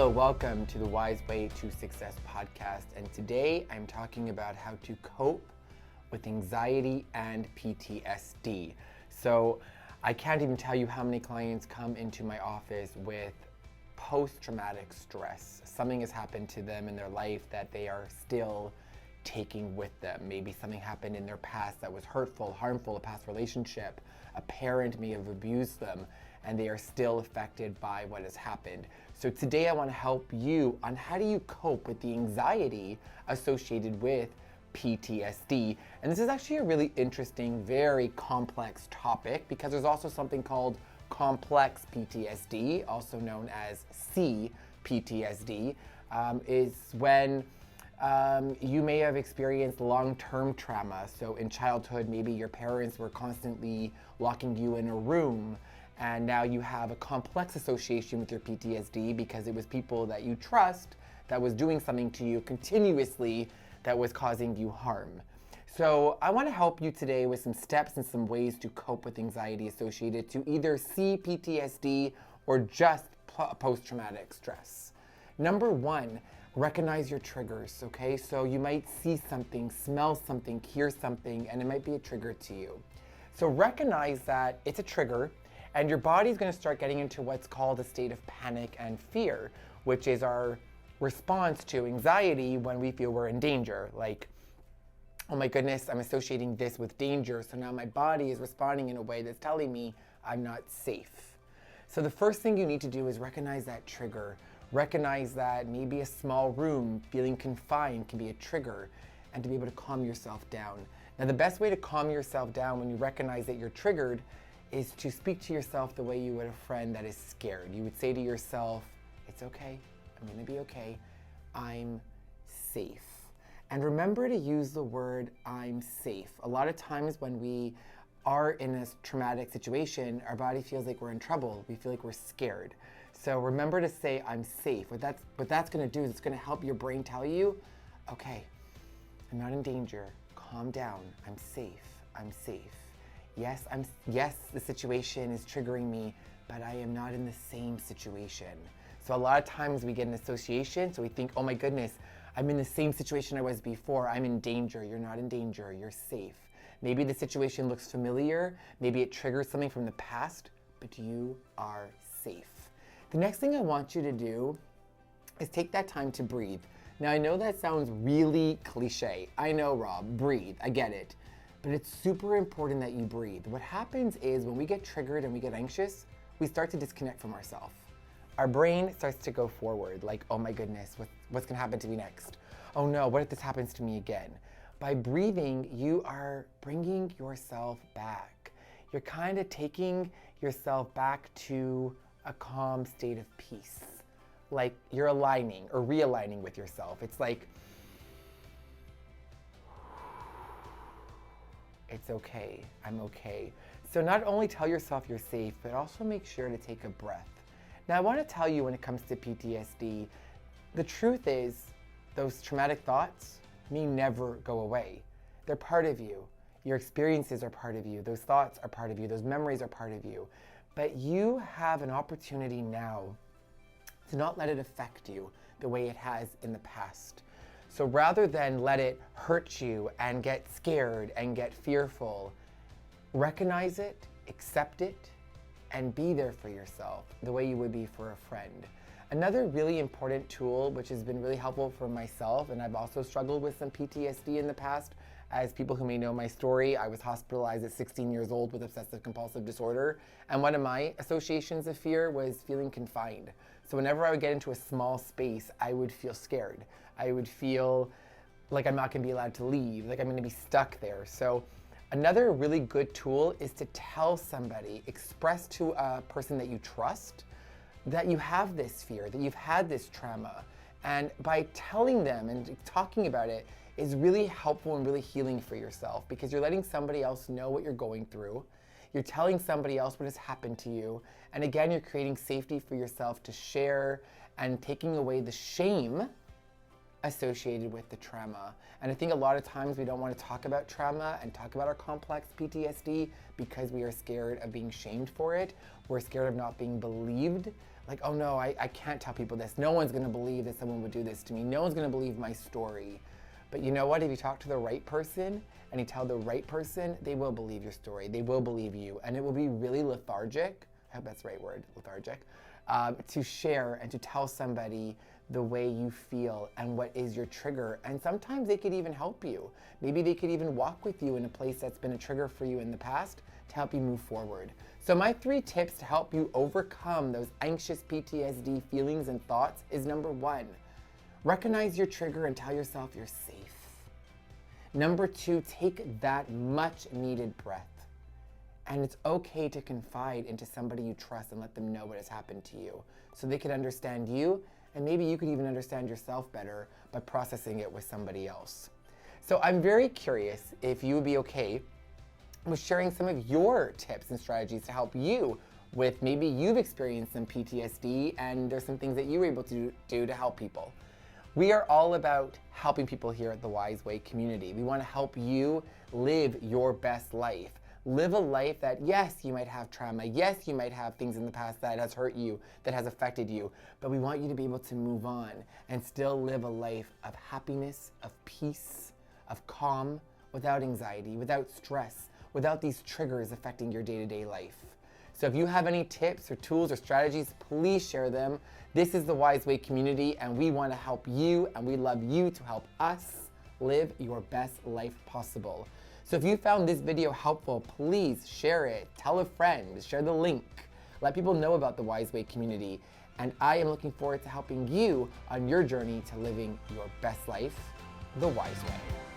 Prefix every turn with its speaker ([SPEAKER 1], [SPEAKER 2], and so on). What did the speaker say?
[SPEAKER 1] Hello, welcome to the Wise Way to Success podcast. And today I'm talking about how to cope with anxiety and PTSD. So I can't even tell you how many clients come into my office with post-traumatic stress. Something has happened to them in their life that they are still taking with them. Maybe something happened in their past that was hurtful, harmful, a past relationship. A parent may have abused them and they are still affected by what has happened. So today I want to help you on how do you cope with the anxiety associated with PTSD. And this is actually a really interesting, very complex topic because there's also something called complex PTSD, also known as CPTSD, is when you may have experienced long-term trauma. So in childhood, maybe your parents were constantly locking you in a room, and now you have a complex association with your PTSD because it was people that you trust that was doing something to you continuously that was causing you harm. So I want to help you today with some steps and some ways to cope with anxiety associated to either CPTSD or just post-traumatic stress. Number one, recognize your triggers, okay? So you might see something, smell something, hear something, and it might be a trigger to you. So recognize that it's a trigger, and your body's gonna start getting into what's called a state of panic and fear, which is our response to anxiety when we feel we're in danger. Like, oh my goodness, I'm associating this with danger, so now my body is responding in a way that's telling me I'm not safe. So the first thing you need to do is recognize that trigger. Recognize that maybe a small room, feeling confined can be a trigger, and to be able to calm yourself down. Now, the best way to calm yourself down when you recognize that you're triggered is to speak to yourself the way you would a friend that is scared. You would say to yourself, it's okay, I'm gonna be okay, I'm safe. And remember to use the word I'm safe. A lot of times when we are in a traumatic situation, our body feels like we're in trouble. We feel like we're scared. So remember to say I'm safe. What that's gonna do is it's gonna help your brain tell you, okay, I'm not in danger, calm down, I'm safe, I'm safe. Yes, the situation is triggering me, but I am not in the same situation. So a lot of times we get an association, so we think, oh my goodness, I'm in the same situation I was before, I'm in danger. You're not in danger, you're safe. Maybe the situation looks familiar, maybe it triggers something from the past, but you are safe. The next thing I want you to do is take that time to breathe. Now I know that sounds really cliche. I know, Rob, breathe, I get it. But it's super important that you breathe. What happens is when we get triggered and we get anxious, we start to disconnect from ourselves. Our brain starts to go forward, like, oh my goodness, what's gonna happen to me next? Oh no, what if this happens to me again? By breathing, you are bringing yourself back. You're kind of taking yourself back to a calm state of peace. Like you're aligning or realigning with yourself. It's like, it's okay, I'm okay. So not only tell yourself you're safe, but also make sure to take a breath. Now I want to tell you when it comes to PTSD, the truth is those traumatic thoughts may never go away. They're part of you. Your experiences are part of you. Those thoughts are part of you. Those memories are part of you. But you have an opportunity now to not let it affect you the way it has in the past. So rather than let it hurt you and get scared and get fearful, recognize it, accept it, and be there for yourself the way you would be for a friend. Another really important tool, which has been really helpful for myself, and I've also struggled with some PTSD in the past. As people who may know my story, I was hospitalized at 16 years old with obsessive compulsive disorder. And one of my associations of fear was feeling confined. So whenever I would get into a small space, I would feel scared. I would feel like I'm not gonna be allowed to leave, like I'm gonna be stuck there. So another really good tool is to tell somebody, express to a person that you trust that you have this fear, that you've had this trauma. And by telling them and talking about it is really helpful and really healing for yourself because you're letting somebody else know what you're going through. You're telling somebody else what has happened to you. And again, you're creating safety for yourself to share and taking away the shame associated with the trauma. And I think a lot of times we don't want to talk about trauma and talk about our complex PTSD because we are scared of being shamed for it. We're scared of not being believed. Like, oh no, I can't tell people this. No one's gonna believe that someone would do this to me. No one's gonna believe my story. But you know what? If you talk to the right person and you tell the right person, they will believe your story. They will believe you. And it will be really lethargic, I hope that's the right word, lethargic, to share and to tell somebody the way you feel and what is your trigger. And sometimes they could even help you. Maybe they could even walk with you in a place that's been a trigger for you in the past to help you move forward. So my 3 tips to help you overcome those anxious PTSD feelings and thoughts is number 1, recognize your trigger and tell yourself you're safe. Number 2, take that much needed breath. And it's okay to confide into somebody you trust and let them know what has happened to you so they can understand you, and maybe you could even understand yourself better by processing it with somebody else. So I'm very curious if you would be okay with sharing some of your tips and strategies to help you with maybe you've experienced some PTSD and there's some things that you were able to do to help people. We are all about helping people here at the Wise Way community. We want to help you live your best life. Live a life that, yes, you might have trauma. Yes, you might have things in the past that has hurt you, that has affected you. But we want you to be able to move on and still live a life of happiness, of peace, of calm, without anxiety, without stress, without these triggers affecting your day-to-day life. So if you have any tips or tools or strategies, please share them. This is the Wise Way community, and we want to help you, and we love you to help us live your best life possible. So if you found this video helpful, please share it, tell a friend, share the link, let people know about the Wise Way community. And I am looking forward to helping you on your journey to living your best life the Wise Way.